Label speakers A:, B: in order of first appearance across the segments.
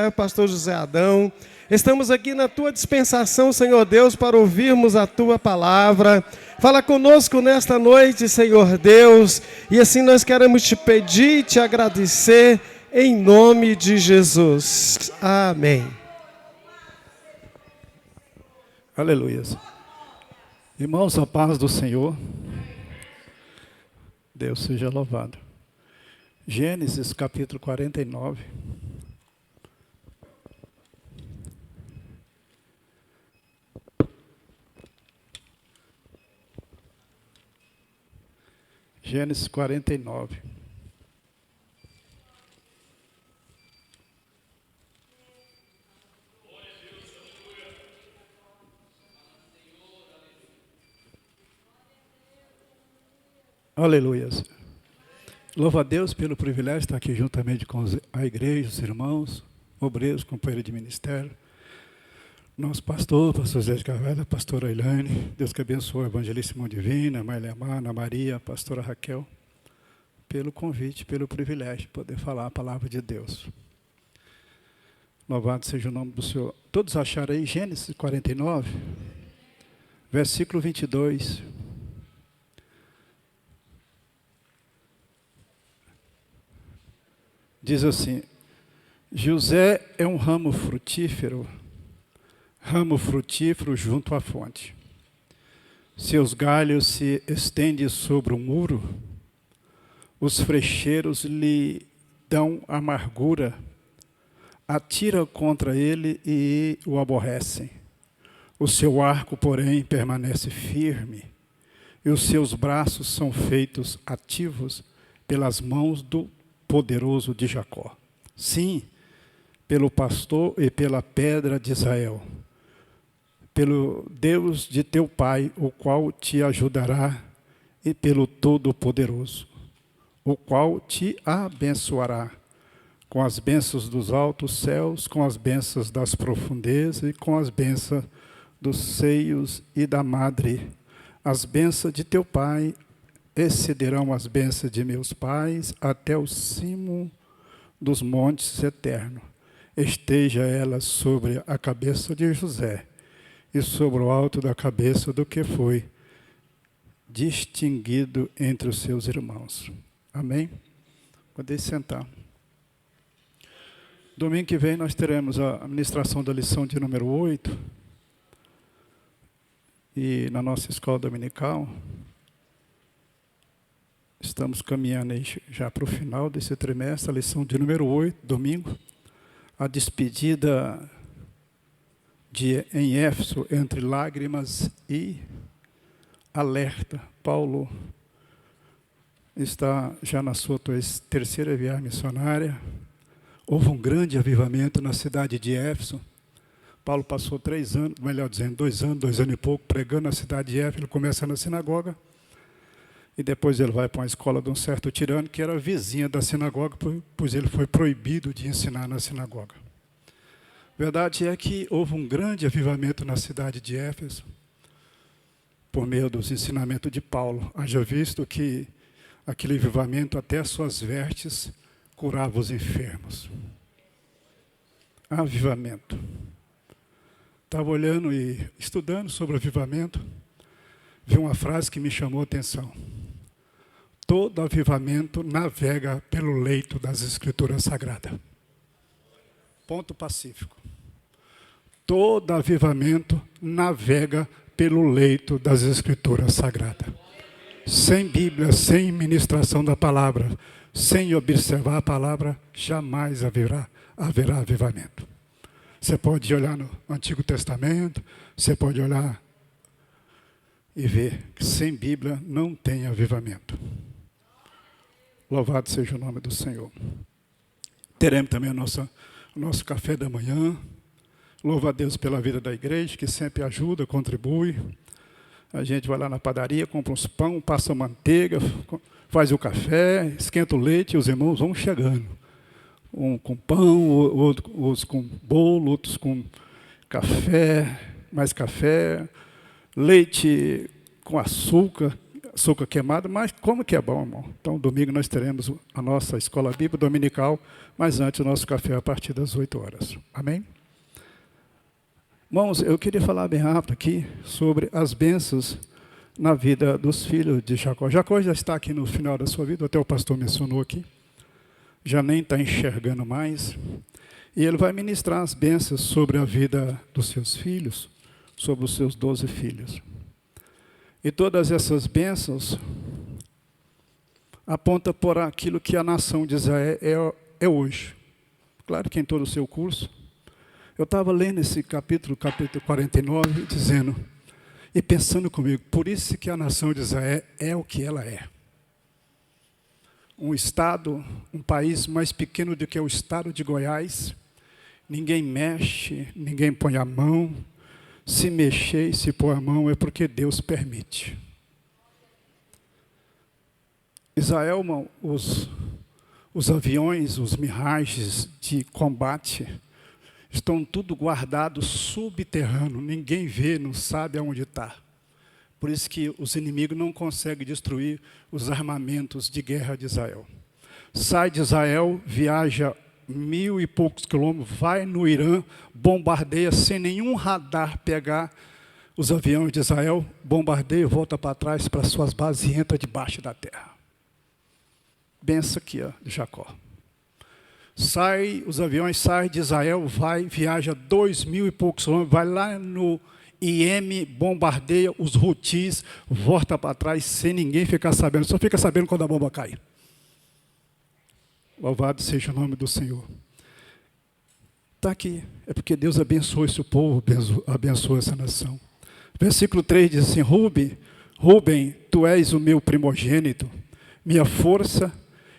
A: Pastor José Adão, estamos aqui na tua dispensação, Senhor Deus, para ouvirmos a tua palavra. Fala conosco nesta noite, Senhor Deus, e assim nós queremos te pedir e te agradecer em nome de Jesus. Amém.
B: Aleluia. Irmãos, a paz do Senhor. Deus seja louvado. Gênesis capítulo 49. Gênesis 49. Aleluia. Louva a Deus pelo privilégio de estar aqui juntamente com a igreja, os irmãos, obreiros, companheiros de ministério. Nosso pastor Zé de Carvalho, a pastora Elaine, Deus que abençoe a evangelista Simão Divina, a mãe Lemar, Ana Maria, a pastora Raquel, pelo convite, pelo privilégio de poder falar a palavra de Deus. Louvado seja o nome do Senhor. Todos acharam aí Gênesis 49, versículo 22. Diz assim: José é um ramo frutífero junto à fonte. Seus galhos se estendem sobre o muro, os frecheiros lhe dão amargura, atira contra ele e o aborrecem. O seu arco, porém, permanece firme, e os seus braços são feitos ativos pelas mãos do poderoso de Jacó. Sim, pelo pastor e pela pedra de Israel, pelo Deus de teu pai, o qual te ajudará, e pelo Todo-Poderoso, o qual te abençoará, com as bênçãos dos altos céus, com as bênçãos das profundezas e com as bênçãos dos seios e da madre. As bênçãos de teu pai excederão as bênçãos de meus pais até o cimo dos montes eternos. Esteja ela sobre a cabeça de José e sobre o alto da cabeça do que foi distinguido entre os seus irmãos. Amém? Podem sentar. Domingo que vem nós teremos a ministração da lição de número 8. E na nossa escola dominical, estamos caminhando aí já para o final desse trimestre, a lição de número 8, domingo, a despedida em Éfeso entre lágrimas e alerta. Paulo está já na sua terceira viagem missionária. Houve um grande avivamento na cidade de Éfeso. Paulo passou 3 anos, melhor dizendo, 2 anos e pouco, pregando na cidade de Éfeso. Ele começa na sinagoga. E depois ele vai para uma escola de um certo tirano, que era vizinha da sinagoga, pois ele foi proibido de ensinar na sinagoga. A verdade é que houve um grande avivamento na cidade de Éfeso, por meio dos ensinamentos de Paulo. Haja visto que aquele avivamento, até as suas vestes, curava os enfermos. Avivamento. Estava olhando e estudando sobre avivamento, vi uma frase que me chamou a atenção. Todo avivamento navega pelo leito das Escrituras Sagradas. Ponto pacífico. Todo avivamento navega pelo leito das Escrituras Sagradas. Sem Bíblia, sem ministração da palavra, sem observar a palavra, jamais haverá avivamento. Você pode olhar no Antigo Testamento, você pode olhar e ver que sem Bíblia não tem avivamento. Louvado seja o nome do Senhor. Teremos também o nosso café da manhã. Louva a Deus pela vida da igreja, que sempre ajuda, contribui. A gente vai lá na padaria, compra uns pão, passa manteiga, faz o café, esquenta o leite e os irmãos vão chegando. Um com pão, outros com bolo, outros com café, mais café, leite com açúcar. açúcar queimado, mas como que é bom, irmão. Então, domingo nós teremos a nossa escola bíblica dominical, mas antes o nosso café a partir das 8 horas. Amém? Irmãos, eu queria falar bem rápido aqui sobre as bênçãos na vida dos filhos de Jacó. Jacó já está aqui no final da sua vida, até o pastor mencionou aqui, já nem está enxergando mais, e ele vai ministrar as bênçãos sobre a vida dos seus filhos, sobre os seus 12 filhos. E todas essas bênçãos apontam para aquilo que a nação de Israel é hoje. Claro que em todo o seu curso. Eu estava lendo esse capítulo 49, dizendo, e pensando comigo, por isso que a nação de Israel é o que ela é. Um estado, um país mais pequeno do que o estado de Goiás, ninguém mexe, ninguém põe a mão. Se mexer e se pôr a mão é porque Deus permite. Israel, irmão, os aviões, os Mirages de combate, estão tudo guardados subterrâneo. Ninguém vê, não sabe aonde está. Por isso que os inimigos não conseguem destruir os armamentos de guerra de Israel. Sai de Israel, viaja 1000 e poucos quilômetros, vai no Irã, bombardeia sem nenhum radar pegar os aviões de Israel, bombardeia, volta para trás para suas bases e entra debaixo da terra. Benção aqui, ó, de Jacó. Os aviões saem de Israel, viaja 2000 e poucos quilômetros, vai lá no IM, bombardeia os Houthis, volta para trás sem ninguém ficar sabendo, só fica sabendo quando a bomba cai. Louvado seja o nome do Senhor. Está aqui. É porque Deus abençoa esse povo, abençoa essa nação. Versículo 3 diz assim, Rúben, tu és o meu primogênito, minha força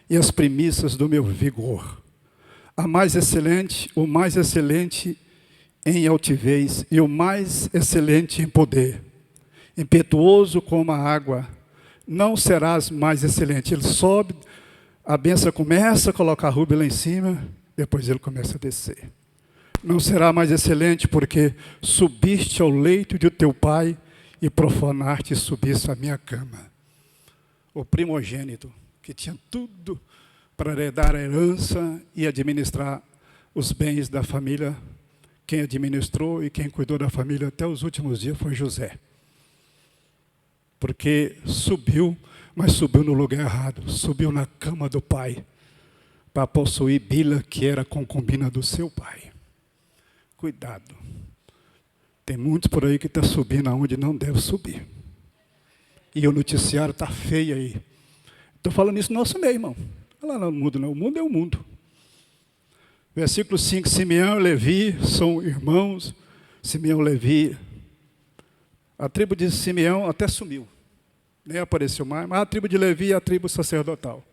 B: e as primícias do meu vigor. O mais excelente em altivez e o mais excelente em poder. Impetuoso como a água, não serás mais excelente. Ele sobe, a bênção começa a colocar Rúben lá em cima, depois ele começa a descer. Não será mais excelente porque subiste ao leito de teu pai e profanaste e subiste à minha cama. O primogênito, que tinha tudo para heredar a herança e administrar os bens da família, quem administrou e quem cuidou da família até os últimos dias foi José. Porque subiu, mas subiu no lugar errado. Subiu na cama do pai para possuir Bila, que era a concubina do seu pai. Cuidado. Tem muitos por aí que estão subindo aonde não deve subir. E o noticiário está feio aí. Estou falando isso no nosso meio, irmão. Não é lá no mundo, não. O mundo é o mundo. Versículo 5, Simeão e Levi são irmãos. Simeão e Levi. A tribo de Simeão até sumiu. Nem apareceu mais. Mas a tribo de Levi é a tribo sacerdotal.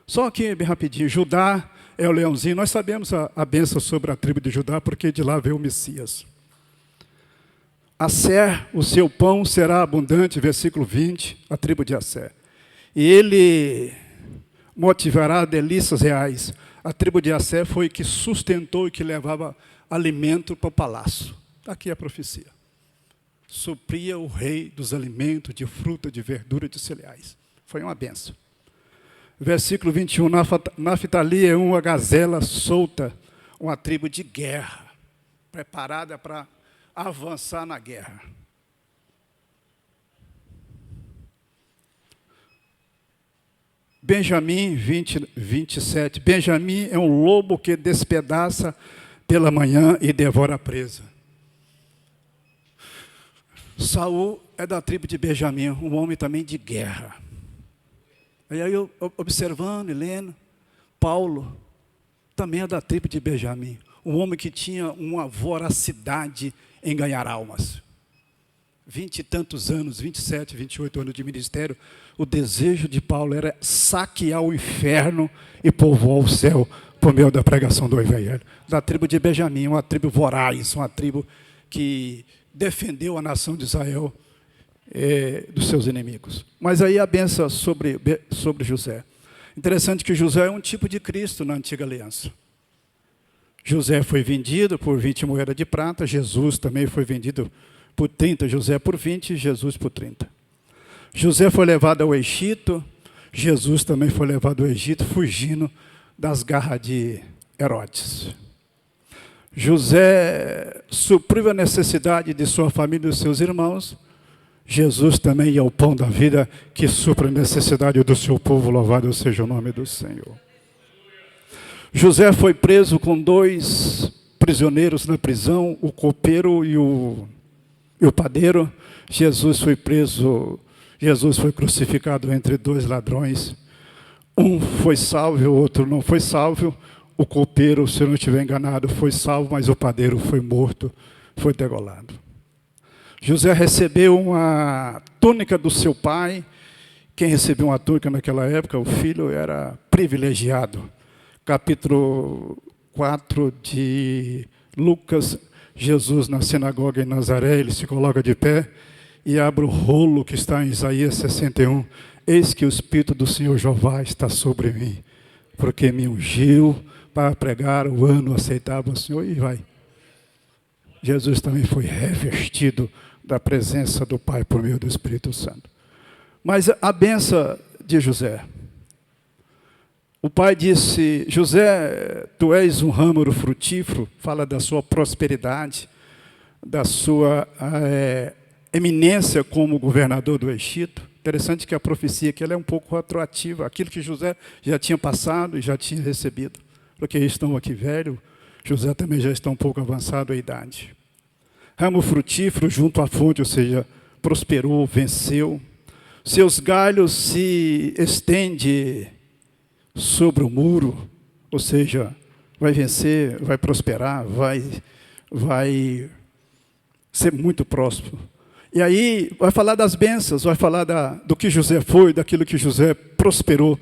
B: Só aqui, bem rapidinho. Judá é o leãozinho. Nós sabemos a bênção sobre a tribo de Judá, porque de lá veio o Messias. Asser, o seu pão será abundante, versículo 20, a tribo de Asser. E ele motivará delícias reais. A tribo de Asser foi que sustentou e que levava alimento para o palácio. Está aqui a profecia. Supria o rei dos alimentos, de fruta, de verdura, de cereais. Foi uma benção. Versículo 21, Naftali é uma gazela solta, uma tribo de guerra, preparada para avançar na guerra. Benjamim 27. Benjamim é um lobo que despedaça pela manhã e devora a presa. Saul é da tribo de Benjamim, um homem também de guerra. E aí eu observando e lendo, Paulo também é da tribo de Benjamim, um homem que tinha uma voracidade em ganhar almas. 20 e tantos anos, 27, 28 anos de ministério, o desejo de Paulo era saquear o inferno e povoar o céu por meio da pregação do evangelho. Da tribo de Benjamim, uma tribo voraz, uma tribo que defendeu a nação de Israel dos seus inimigos. Mas aí a benção sobre José. Interessante que José é um tipo de Cristo na antiga aliança. José foi vendido por 20 moedas de prata, Jesus também foi vendido por 30, José por 20 e Jesus por 30. José foi levado ao Egito, Jesus também foi levado ao Egito, fugindo das garras de Herodes. José supriu a necessidade de sua família e dos seus irmãos. Jesus também é o pão da vida que supre a necessidade do seu povo, louvado seja o nome do Senhor. José foi preso com 2 prisioneiros na prisão, o copeiro e o padeiro. Jesus foi preso, Jesus foi crucificado entre 2 ladrões. Um foi salvo e o outro não foi salvo. O copeiro, se eu não estiver enganado, foi salvo, mas o padeiro foi morto, foi degolado. José recebeu uma túnica do seu pai. Quem recebeu uma túnica naquela época, o filho, era privilegiado. Capítulo 4 de Lucas, Jesus na sinagoga em Nazaré, ele se coloca de pé e abre o rolo que está em Isaías 61. Eis que o Espírito do Senhor Jeová está sobre mim, porque me ungiu para pregar o ano aceitável ao Senhor. E vai. Jesus também foi revestido da presença do Pai por meio do Espírito Santo. Mas a benção de José. O pai disse: José, tu és um ramo frutífero, fala da sua prosperidade, da sua eminência como governador do Egito. Interessante que a profecia aqui ela é um pouco retroativa, aquilo que José já tinha passado e já tinha recebido. Porque estão aqui velho, José também já está um pouco avançado a idade. Ramo frutífero junto à fonte, ou seja, prosperou, venceu. Seus galhos se estendem sobre o muro, ou seja, vai vencer, vai prosperar, vai ser muito próspero. E aí vai falar das bênçãos, vai falar do que José foi, daquilo que José prosperou.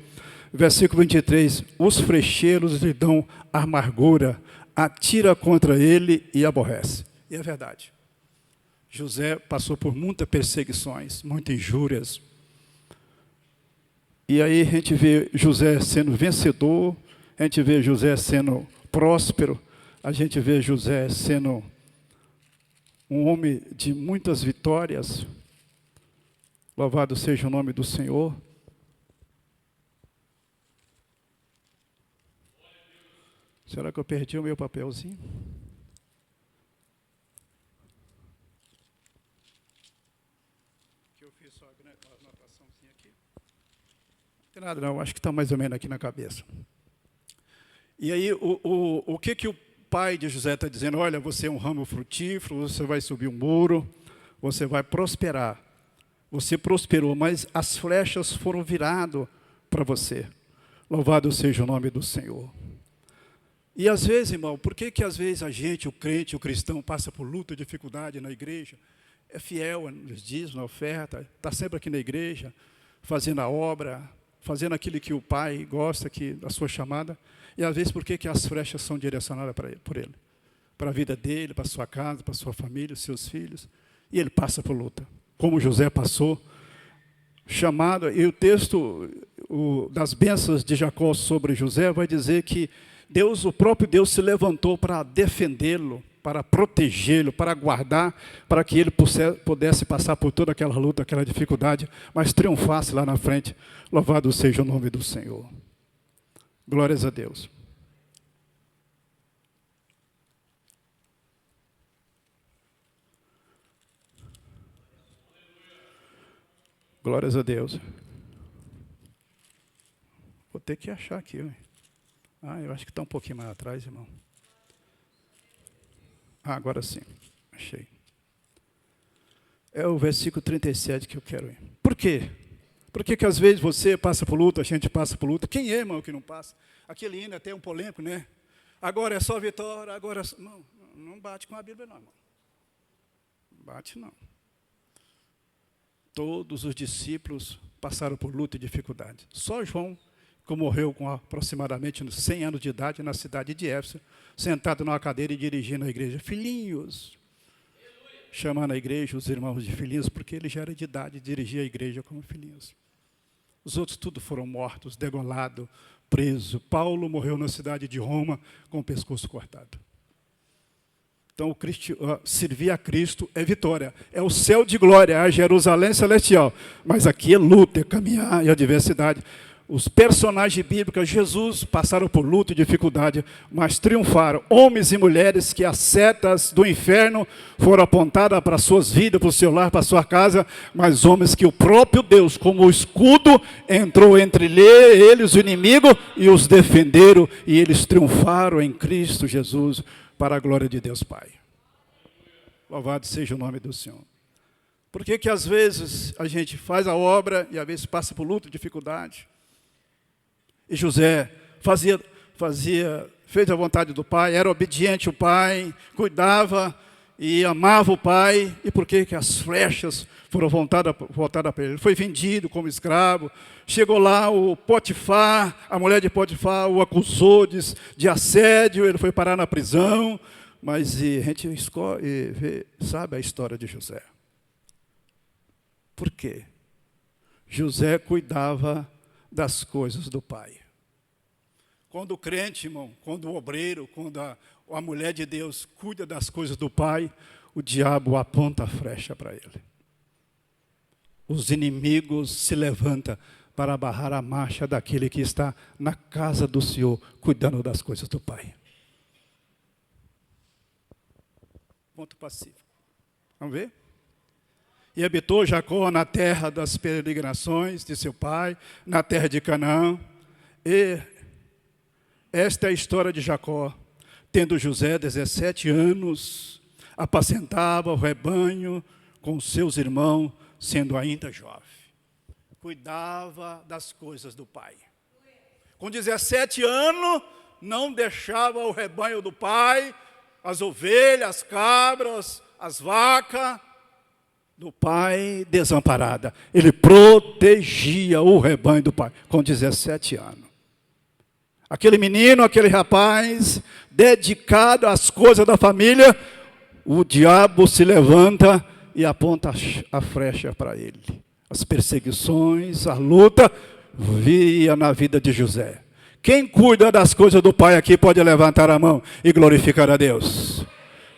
B: Versículo 23, os frecheiros lhe dão amargura, atira contra ele e aborrece. E é verdade. José passou por muitas perseguições, muitas injúrias. E aí a gente vê José sendo vencedor, a gente vê José sendo próspero, a gente vê José sendo um homem de muitas vitórias. Louvado seja o nome do Senhor. Será que eu perdi o meu papelzinho? Que eu fiz só a anotaçãozinha aqui. Não tem nada não, acho que está mais ou menos aqui na cabeça. E aí, o que o pai de José está dizendo? Olha, você é um ramo frutífero, você vai subir um muro, você vai prosperar. Você prosperou, mas as flechas foram viradas para você. Louvado seja o nome do Senhor. E às vezes, irmão, por que às vezes a gente, o crente, o cristão, passa por luta, dificuldade na igreja? É fiel nos dízimos, na oferta, está sempre aqui na igreja, fazendo a obra, fazendo aquilo que o pai gosta, da sua chamada. E às vezes, por que as flechas são direcionadas por ele? Para a vida dele, para a sua casa, para a sua família, os seus filhos. E ele passa por luta, como José passou. Chamado, e o texto das bênçãos de Jacó sobre José vai dizer que Deus, o próprio Deus, se levantou para defendê-lo, para protegê-lo, para guardar, para que ele pudesse passar por toda aquela luta, aquela dificuldade, mas triunfasse lá na frente. Louvado seja o nome do Senhor. Glórias a Deus. Glórias a Deus. Vou ter que achar aqui. Eu acho que está um pouquinho mais atrás, irmão. Agora sim. Achei. É o versículo 37 que eu quero ir. Por quê? Por que às vezes você passa por luta, a gente passa por luta? Quem é, irmão, que não passa? Aquele hino é até um polêmico, né? Agora é só vitória, agora é só... Não bate com a Bíblia, não, irmão. Bate, não. Todos os discípulos passaram por luta e dificuldade. Só João, que morreu com aproximadamente 100 anos de idade na cidade de Éfeso, sentado numa cadeira e dirigindo a igreja. Filhinhos, chamando a igreja os irmãos de filhinhos, porque ele já era de idade e dirigia a igreja como filhinhos. Os outros tudo foram mortos, degolados, presos. Paulo morreu na cidade de Roma com o pescoço cortado. Então, servir a Cristo é vitória. É o céu de glória, a Jerusalém celestial. Mas aqui é luta, é caminhar e adversidade. Os personagens bíblicos, Jesus, passaram por luta e dificuldade, mas triunfaram. Homens e mulheres que as setas do inferno foram apontadas para suas vidas, para o seu lar, para a sua casa, mas homens que o próprio Deus, como o escudo, entrou entre eles, o inimigo, e os defenderam, e eles triunfaram em Cristo Jesus, para a glória de Deus Pai. Louvado seja o nome do Senhor. Por que às vezes a gente faz a obra e às vezes passa por luta e dificuldade? E José fez a vontade do pai, era obediente ao pai, cuidava e amava o pai. E por que as flechas foram voltadas para ele? Ele foi vendido como escravo. Chegou lá o Potifar, a mulher de Potifar o acusou de assédio, ele foi parar na prisão. Mas a gente sabe a história de José. Por quê? José cuidava das coisas do pai. Quando o crente, irmão, quando o obreiro, quando a mulher de Deus cuida das coisas do pai, o diabo aponta a flecha para ele. Os inimigos se levantam para barrar a marcha daquele que está na casa do Senhor, cuidando das coisas do pai. Ponto pacífico. Vamos ver? E habitou Jacó na terra das peregrinações de seu pai, na terra de Canaã. E esta é a história de Jacó. Tendo José 17 anos, apacentava o rebanho com seus irmãos, sendo ainda jovem. Cuidava das coisas do pai. Com 17 anos, não deixava o rebanho do pai, as ovelhas, as cabras, as vacas, do pai desamparada. Ele protegia o rebanho do pai, com 17 anos. Aquele menino, aquele rapaz, dedicado às coisas da família, o diabo se levanta e aponta a flecha para ele. As perseguições, a luta, via na vida de José. Quem cuida das coisas do pai aqui pode levantar a mão e glorificar a Deus.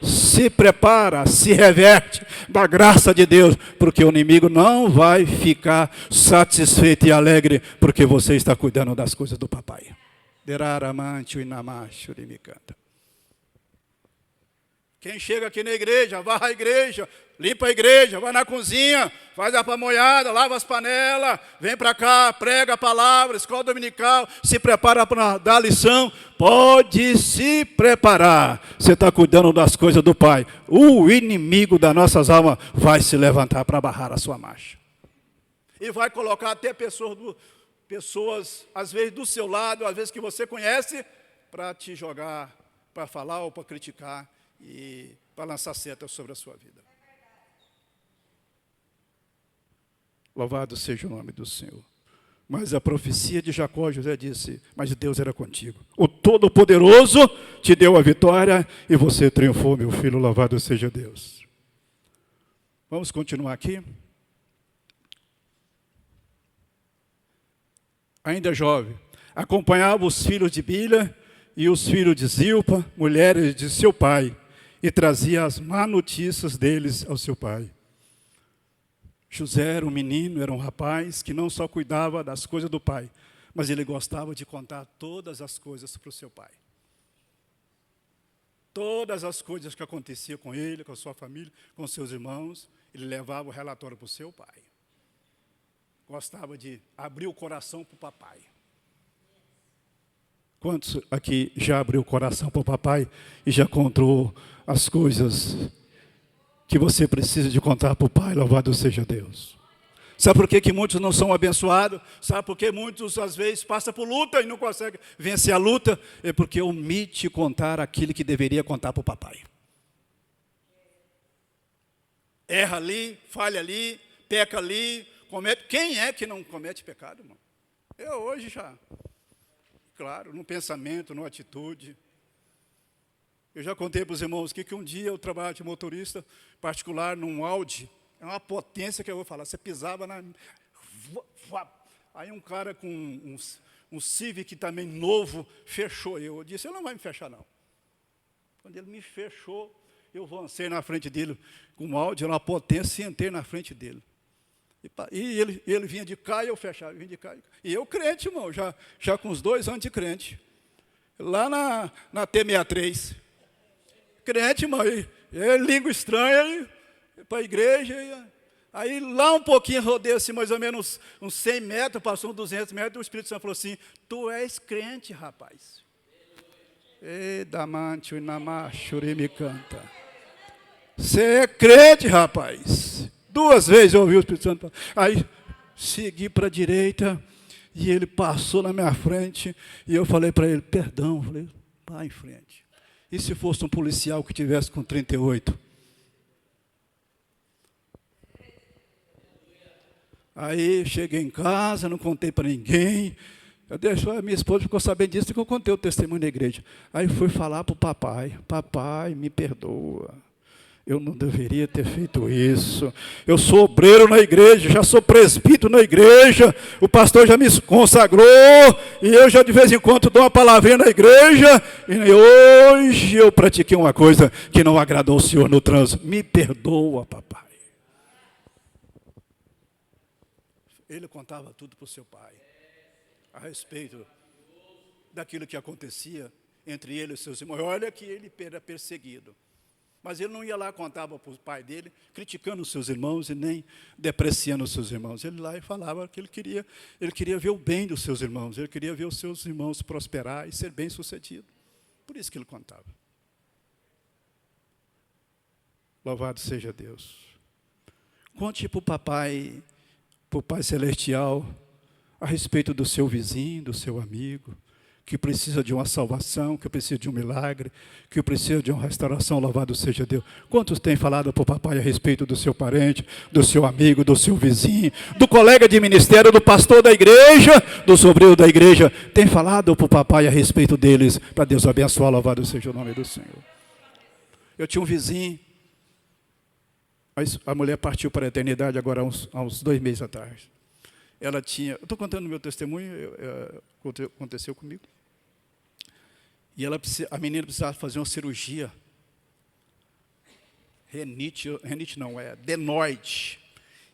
B: Se prepara, se reverte da graça de Deus, porque o inimigo não vai ficar satisfeito e alegre, porque você está cuidando das coisas do papai. Quem chega aqui na igreja, varra a igreja, limpa a igreja, vai na cozinha, faz a pamonhada, lava as panelas, vem para cá, prega a palavra, escola dominical, se prepara para dar lição, pode se preparar. Você está cuidando das coisas do Pai. O inimigo das nossas almas vai se levantar para barrar a sua marcha. E vai colocar até pessoas, às vezes do seu lado, às vezes que você conhece, para te jogar, para falar ou para criticar e para lançar setas sobre a sua vida. Louvado seja o nome do Senhor. Mas a profecia de Jacó, José disse, mas Deus era contigo. O Todo-Poderoso te deu a vitória e você triunfou, meu filho, louvado seja Deus. Vamos continuar aqui. Ainda jovem, acompanhava os filhos de Bilha e os filhos de Zilpa, mulheres de seu pai, e trazia as má notícias deles ao seu pai. José era um menino, era um rapaz que não só cuidava das coisas do pai, mas ele gostava de contar todas as coisas para o seu pai. Todas as coisas que aconteciam com ele, com a sua família, com seus irmãos, ele levava o relatório para o seu pai. Gostava de abrir o coração para o papai. Quantos aqui já abriu o coração para o papai e já contou as coisas que você precisa de contar para o pai? Louvado seja Deus. Sabe por que muitos não são abençoados? Sabe por que muitos, às vezes, passam por luta e não conseguem vencer a luta? É porque omite contar aquilo que deveria contar para o papai. Erra ali, falha ali, peca ali, comete. Quem é que não comete pecado, irmão? Eu hoje já, claro, no pensamento, na atitude. Eu já contei para os irmãos que um dia eu trabalhava de motorista particular num Audi. É uma potência que eu vou falar. Você pisava na... Aí um cara com um Civic também novo fechou eu. Eu disse, ele não vai me fechar, não. Quando ele me fechou, Eu avancei na frente dele com um áudio, uma potência, e entrei na frente dele. E ele vinha de cá e eu fechava, vinha de cá. E eu crente, irmão, já com os 2 anos de crente. Lá na T63. Crente, irmão, língua estranha, para a igreja. Aí lá um pouquinho, rodei assim, mais ou menos uns 100 metros, passou uns 200 metros, e o Espírito Santo falou assim, tu és crente, rapaz. E damante, inamachuri, me canta. Você é crente, rapaz. 2 vezes eu ouvi o Espírito Santo. Aí segui para a direita, e ele passou na minha frente, e eu falei para ele, perdão, eu falei, vá em frente. E se fosse um policial que tivesse com 38? Aí cheguei em casa, não contei para ninguém. A minha esposa ficou sabendo disso que eu contei o testemunho da igreja. Aí fui falar para o papai, papai, me perdoa. Eu não deveria ter feito isso. Eu sou obreiro na igreja, já sou presbítero na igreja, o pastor já me consagrou, e eu já de vez em quando dou uma palavrinha na igreja, e hoje eu pratiquei uma coisa que não agradou o Senhor no trânsito. Me perdoa, papai. Ele contava tudo para o seu pai, a respeito daquilo que acontecia entre ele e seus irmãos. Olha que ele era perseguido. Mas ele não ia lá, contava para o pai dele, criticando os seus irmãos e nem depreciando os seus irmãos. Ele lá e falava que ele queria ver o bem dos seus irmãos, ele queria ver os seus irmãos prosperar e ser bem-sucedido. Por isso que ele contava. Louvado seja Deus. Conte para o Pai Celestial, a respeito do seu vizinho, do seu amigo, que precisa de uma salvação, que precisa de um milagre, que precisa de uma restauração, louvado seja Deus. Quantos têm falado para o papai a respeito do seu parente, do seu amigo, do seu vizinho, do colega de ministério, do pastor da igreja, do sobrinho da igreja? Tem falado para o papai a respeito deles, para Deus abençoar, louvado seja o nome do Senhor. Eu tinha um vizinho, a mulher partiu para a eternidade agora há uns 2 meses atrás. Ela tinha, eu estou contando o meu testemunho, aconteceu comigo. E a menina precisava fazer uma cirurgia. Adenoide.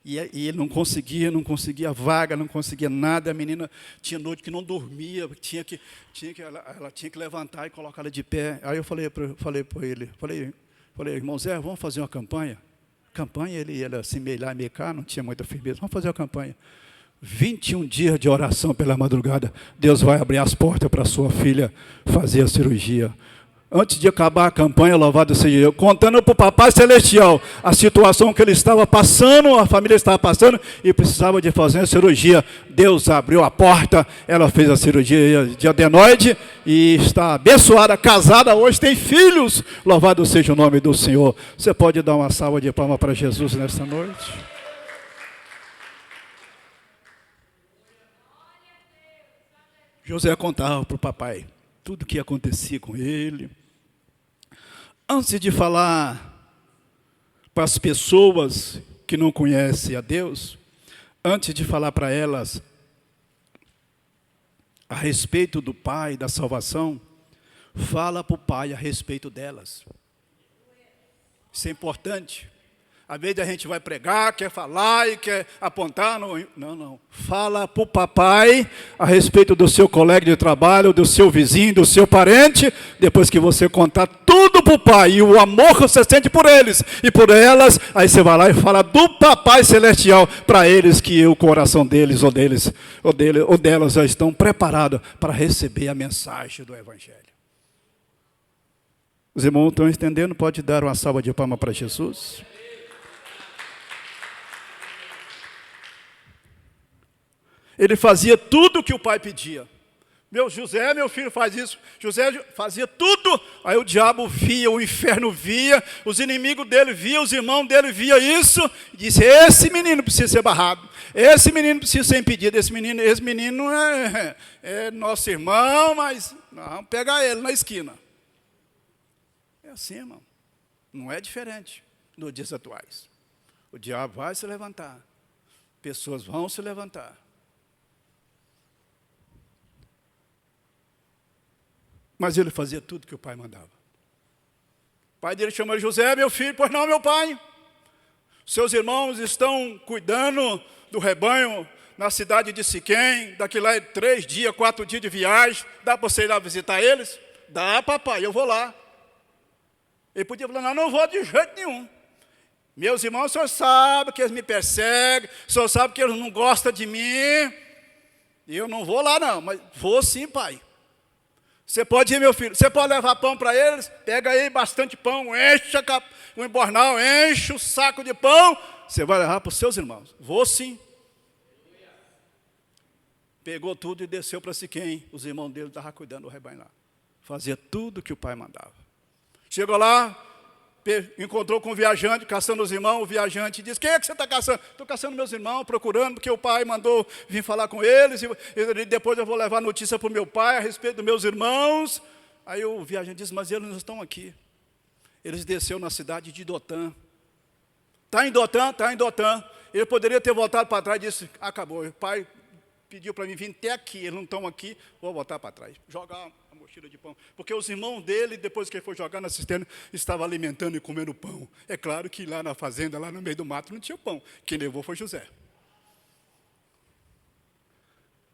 B: E ele não conseguia vaga, não conseguia nada. A menina tinha noite que não dormia, ela tinha que levantar e colocar ela de pé. Aí eu falei para ele, irmão Zé, vamos fazer uma campanha? Campanha, ele era assim, meio lá, meio cá, não tinha muita firmeza. Vamos fazer uma campanha. 21 dias de oração pela madrugada, Deus vai abrir as portas para a sua filha fazer a cirurgia. Antes de acabar a campanha, louvado seja Deus, contando para o Papai Celestial a situação que ele estava passando, a família estava passando, e precisava de fazer a cirurgia. Deus abriu a porta, ela fez a cirurgia de adenoide, e está abençoada, casada, hoje tem filhos. Louvado seja o nome do Senhor. Você pode dar uma salva de palmas para Jesus nesta noite? José contava para o papai tudo o que acontecia com ele. Antes de falar para as pessoas que não conhecem a Deus, antes de falar para elas a respeito do Pai, da salvação, fala para o Pai a respeito delas. Isso é importante. Às vezes a gente vai pregar, quer falar e quer apontar. Não. Fala para o papai a respeito do seu colega de trabalho, do seu vizinho, do seu parente. Depois que você contar tudo para o pai e o amor que você sente por eles e por elas, aí você vai lá e fala do Papai Celestial para eles, que o coração deles ou delas já estão preparados para receber a mensagem do Evangelho. Os irmãos estão entendendo? Pode dar uma salva de palmas para Jesus? Ele fazia tudo o que o pai pedia. José, meu filho, faz isso. José fazia tudo. Aí o diabo via, o inferno via, os inimigos dele via, os irmãos dele via isso. E disse, esse menino precisa ser barrado. Esse menino precisa ser impedido. Esse menino é nosso irmão, mas nós vamos pegar ele na esquina. É assim, irmão. Não é diferente nos dias atuais. O diabo vai se levantar. Pessoas vão se levantar. Mas ele fazia tudo que o pai mandava. pai dele chama José, meu filho, pois não, meu pai. Seus irmãos estão cuidando do rebanho na cidade de Siquém, daqui lá 3 dias, 4 dias de viagem, dá para você ir lá visitar eles? Dá, papai, eu vou lá. Ele podia falar, não vou de jeito nenhum. Meus irmãos, o senhor sabe que eles me perseguem, o senhor sabe que eles não gostam de mim, e eu não vou lá não, mas vou sim, pai. Você pode ir, meu filho, você pode levar pão para eles, pega aí bastante pão, enche o embornal, enche o saco de pão, você vai levar para os seus irmãos. Vou sim. Pegou tudo e desceu para Siquém. Os irmãos dele estavam cuidando do rebanho lá. Fazia tudo que o pai mandava. Chegou lá, encontrou com o viajante, caçando os irmãos. O viajante disse, quem é que você está caçando? Estou caçando meus irmãos, procurando, porque o pai mandou vir falar com eles. E depois eu vou levar notícia para o meu pai a respeito dos meus irmãos. Aí o viajante disse, mas eles não estão aqui. Eles desceram na cidade de Dotã. Está em Dotã? Está em Dotã. Ele poderia ter voltado para trás e disse, acabou. O pai pediu para mim vir até aqui, eles não estão aqui, vou voltar para trás. Jogar a mochila de pão. Porque os irmãos dele, depois que ele foi jogar na cisterna, estavam alimentando e comendo pão. É claro que lá na fazenda, lá no meio do mato, não tinha pão. Quem levou foi José.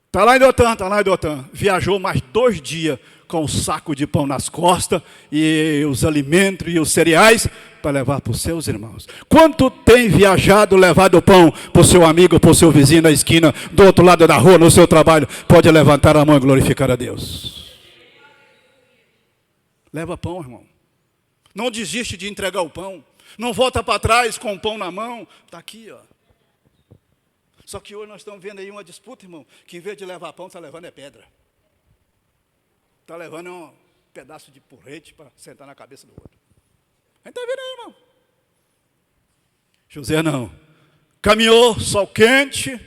B: Está lá em Dotã, está lá em Dotã. Viajou mais 2 dias com um saco de pão nas costas e os alimentos e os cereais para levar para os seus irmãos. Quanto tem viajado, levado pão para o seu amigo, para o seu vizinho na esquina, do outro lado da rua, no seu trabalho? Pode levantar a mão e glorificar a Deus. Leva pão, irmão. Não desiste de entregar o pão. Não volta para trás com o pão na mão. Está aqui, ó. Só que hoje nós estamos vendo aí uma disputa, irmão, que em vez de levar pão, está levando é pedra. Está levando um pedaço de porrete para sentar na cabeça do outro. A gente está vendo aí, irmão. José não. Caminhou, sol quente,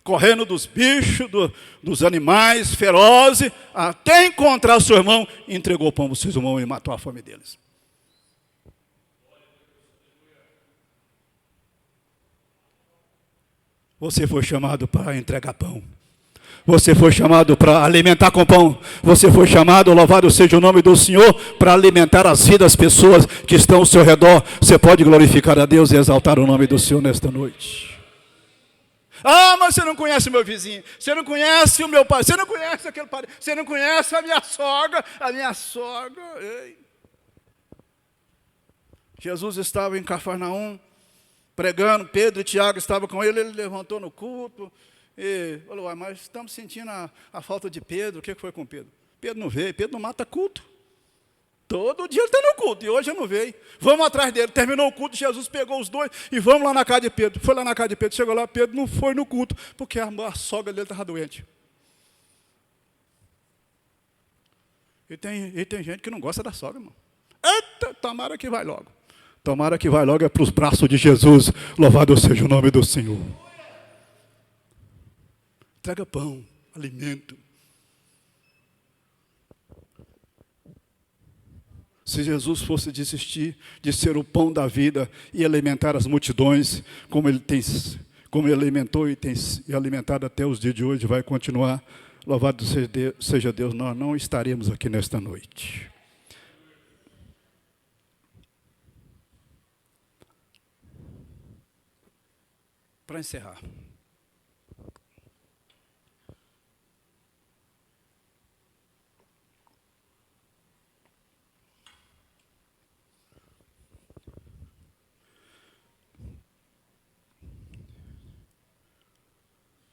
B: correndo dos bichos, dos animais ferozes, até encontrar seu irmão, entregou o pão para os seus irmãos e matou a fome deles. Você foi chamado para entregar pão. Você foi chamado para alimentar com pão. Você foi chamado, louvado seja o nome do Senhor, para alimentar as vidas das pessoas que estão ao seu redor. Você pode glorificar a Deus e exaltar o nome do Senhor nesta noite. Ah, mas você não conhece o meu vizinho. Você não conhece o meu pai. Você não conhece aquele pai. Você não conhece a minha sogra. A minha sogra. Ei. Jesus estava em Cafarnaum, pregando. Pedro e Tiago estavam com ele. Ele levantou no culto. E falou, mas estamos sentindo a falta de Pedro. O que foi com Pedro? Pedro não veio, Pedro não mata culto. Todo dia ele está no culto, e hoje ele não veio. Vamos atrás dele. Terminou o culto, Jesus pegou os dois e vamos lá na casa de Pedro. Foi lá na casa de Pedro, chegou lá, Pedro não foi no culto, porque a sogra dele estava doente. E tem gente que não gosta da sogra, irmão. Eita, tomara que vai logo. Tomara que vai logo é para os braços de Jesus. Louvado seja o nome do Senhor. Entrega pão, alimento. Se Jesus fosse desistir de ser o pão da vida e alimentar as multidões, como ele alimentou e tem alimentado até os dias de hoje, vai continuar. Louvado seja Deus, nós não estaremos aqui nesta noite. Para encerrar.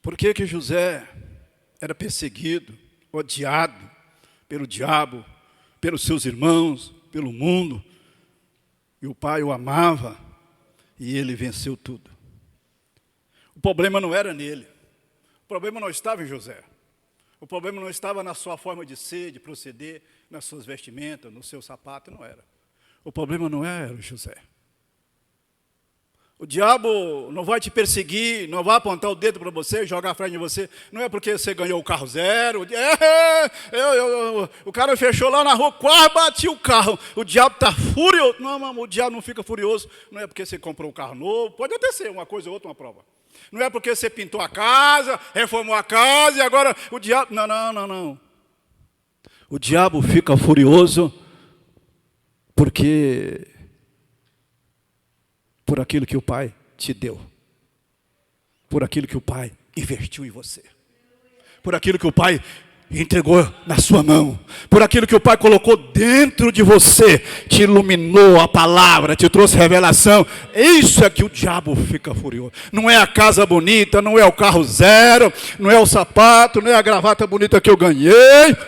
B: Por que José era perseguido, odiado pelo diabo, pelos seus irmãos, pelo mundo, e o pai o amava, e ele venceu tudo? O problema não era nele, o problema não estava em José, o problema não estava na sua forma de ser, de proceder, nas suas vestimentas, no seu sapato, não era. O problema não era José. O diabo não vai te perseguir, não vai apontar o dedo para você, jogar à frente de você. Não é porque você ganhou o carro zero. O cara fechou lá na rua, quase bati o carro. O diabo está furioso. Não, o diabo não fica furioso. Não é porque você comprou um carro novo. Pode até ser uma coisa ou outra, uma prova. Não é porque você pintou a casa, reformou a casa e agora o diabo... Não. O diabo fica furioso Porque por aquilo que o Pai te deu, por aquilo que o Pai investiu em você, por aquilo que o Pai entregou na sua mão, por aquilo que o Pai colocou dentro de você, te iluminou a palavra, te trouxe revelação. Isso é que o diabo fica furioso. Não é a casa bonita, não é o carro zero, não é o sapato, não é a gravata bonita que eu ganhei.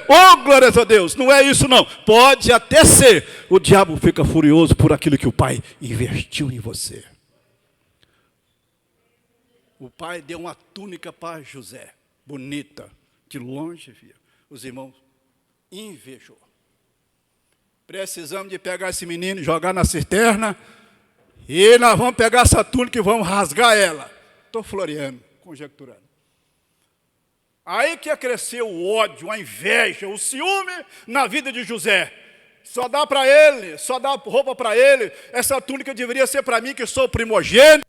B: Oh, glórias a Deus, não é isso não. Pode até ser. O diabo fica furioso por aquilo que o Pai investiu em você. O Pai deu uma túnica para José, bonita. De longe, via. Os irmãos invejou. Precisamos de pegar esse menino, jogar na cisterna, e nós vamos pegar essa túnica e vamos rasgar ela. Estou floreando, conjecturando. Aí que cresceu o ódio, a inveja, o ciúme na vida de José. Só dá para ele, só dá roupa para ele. Essa túnica deveria ser para mim, que sou primogênito.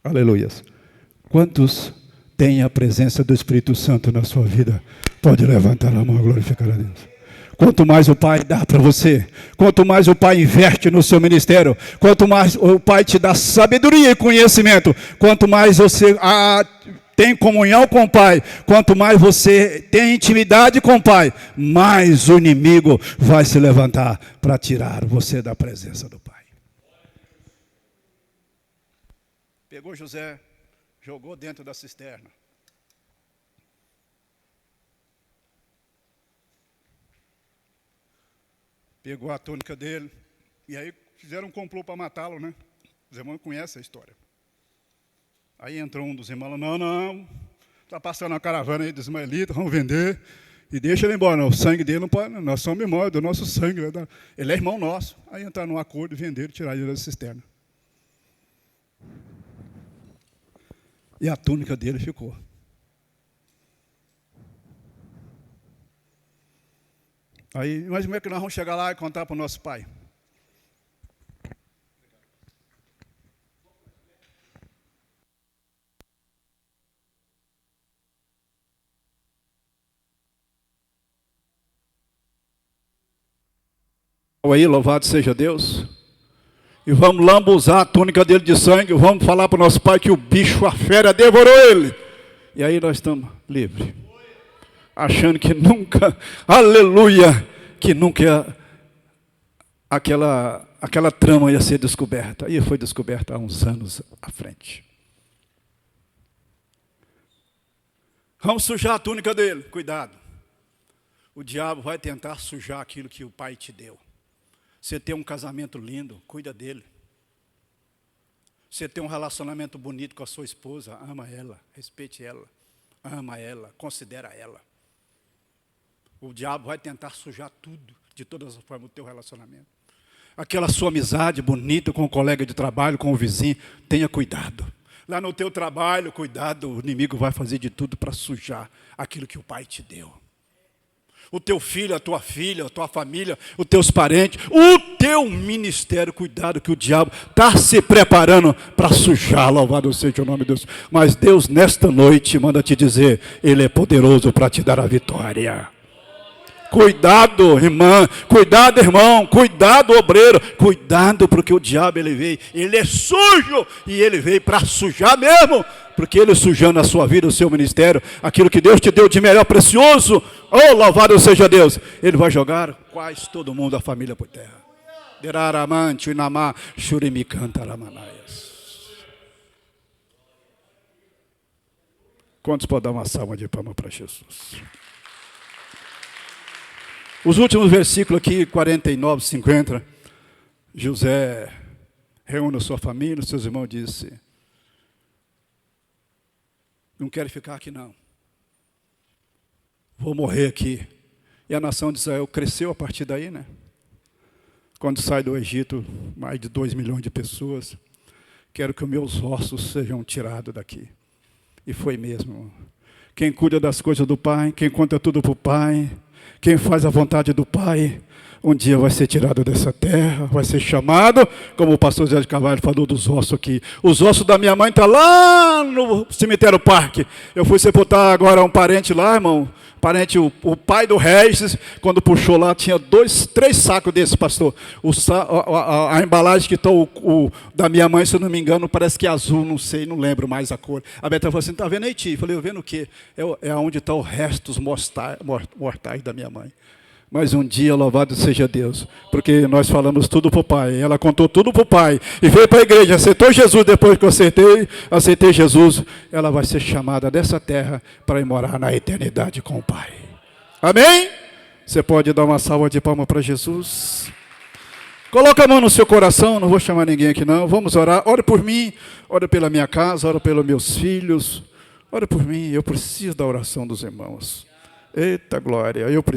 C: Aleluias. Quantos têm a presença do Espírito Santo na sua vida? Pode levantar a mão e glorificar a Deus. Quanto mais o Pai dá para você, quanto mais o Pai investe no seu ministério, quanto mais o Pai te dá sabedoria e conhecimento, quanto mais você tem comunhão com o Pai, quanto mais você tem intimidade com o Pai, mais o inimigo vai se levantar para tirar você da presença do Pai.
B: Pegou José, jogou dentro da cisterna. Pegou a túnica dele, e aí fizeram um complô para matá-lo, né? Os irmãos conhecem a história. Aí entrou um dos irmãos, não, está passando uma caravana aí dos ismaelitas, vamos vender, e deixa ele embora. Não, o sangue dele não pode, nós somos irmãos, é do nosso sangue, ele é irmão nosso. Aí entraram num acordo, venderam e tiraram ele da cisterna. E a túnica dele ficou. Aí, mas como é que nós vamos chegar lá e contar para o nosso pai? Aí, louvado seja Deus. E vamos lambuzar a túnica dele de sangue, vamos falar para o nosso pai que o bicho, a fera, devorou ele. E aí nós estamos livres. Achando que nunca, aleluia, que nunca aquela trama ia ser descoberta. E foi descoberta há uns anos à frente. Vamos sujar a túnica dele, cuidado. O diabo vai tentar sujar aquilo que o pai te deu. Você tem um casamento lindo, cuida dele. Você tem um relacionamento bonito com a sua esposa, ama ela, respeite ela, ama ela, considera ela. O diabo vai tentar sujar tudo, de todas as formas, o teu relacionamento. Aquela sua amizade bonita com o colega de trabalho, com o vizinho, tenha cuidado. Lá no teu trabalho, cuidado, o inimigo vai fazer de tudo para sujar aquilo que o pai te deu. O teu filho, a tua filha, a tua família, os teus parentes, o teu ministério, cuidado que o diabo está se preparando para sujar, louvado seja o nome de Deus. Mas Deus nesta noite manda te dizer, Ele é poderoso para te dar a vitória. Cuidado, irmã, cuidado, irmão, cuidado, obreiro, cuidado, porque o diabo ele é sujo e ele veio para sujar mesmo, porque ele sujando a sua vida, o seu ministério, aquilo que Deus te deu de melhor precioso, oh, louvado seja Deus, ele vai jogar quase todo mundo, a família por terra. Deraramante, inamá, churimicanta, ramanaias. Quantos podem dar uma salva de palmas para Jesus? Os últimos versículos aqui, 49, 50, José reúne a sua família, seus irmãos disse, não quero ficar aqui não, vou morrer aqui. E a nação de Israel cresceu a partir daí, né? Quando sai do Egito, mais de 2 milhões de pessoas. quero que os meus ossos sejam tirados daqui. E foi mesmo. Quem cuida das coisas do Pai, quem conta tudo para o Pai, quem faz a vontade do Pai, um dia vai ser tirado dessa terra, vai ser chamado, como o pastor Zé de Carvalho falou dos ossos aqui. Os ossos da minha mãe estão lá no cemitério Parque. Eu fui sepultar agora um parente lá, irmão. Parente, o pai do Regis, quando puxou lá, tinha 3 sacos desses, pastor. A embalagem que está da minha mãe, se eu não me engano, parece que é azul, não sei, não lembro mais a cor. A Beta falou assim, está vendo aí, tio? Eu falei, eu vendo o quê? É onde estão os restos mortais da minha mãe. Mas um dia, louvado seja Deus, porque nós falamos tudo para o Pai, ela contou tudo para o Pai, e veio para a igreja, aceitou Jesus, depois que eu aceitei Jesus, ela vai ser chamada dessa terra para ir morar na eternidade com o Pai. Amém? Você pode dar uma salva de palmas para Jesus? Coloca a mão no seu coração, não vou chamar ninguém aqui não, vamos orar, ore por mim, ore pela minha casa, ore pelos meus filhos, ore por mim, eu preciso da oração dos irmãos. Eita glória, eu preciso.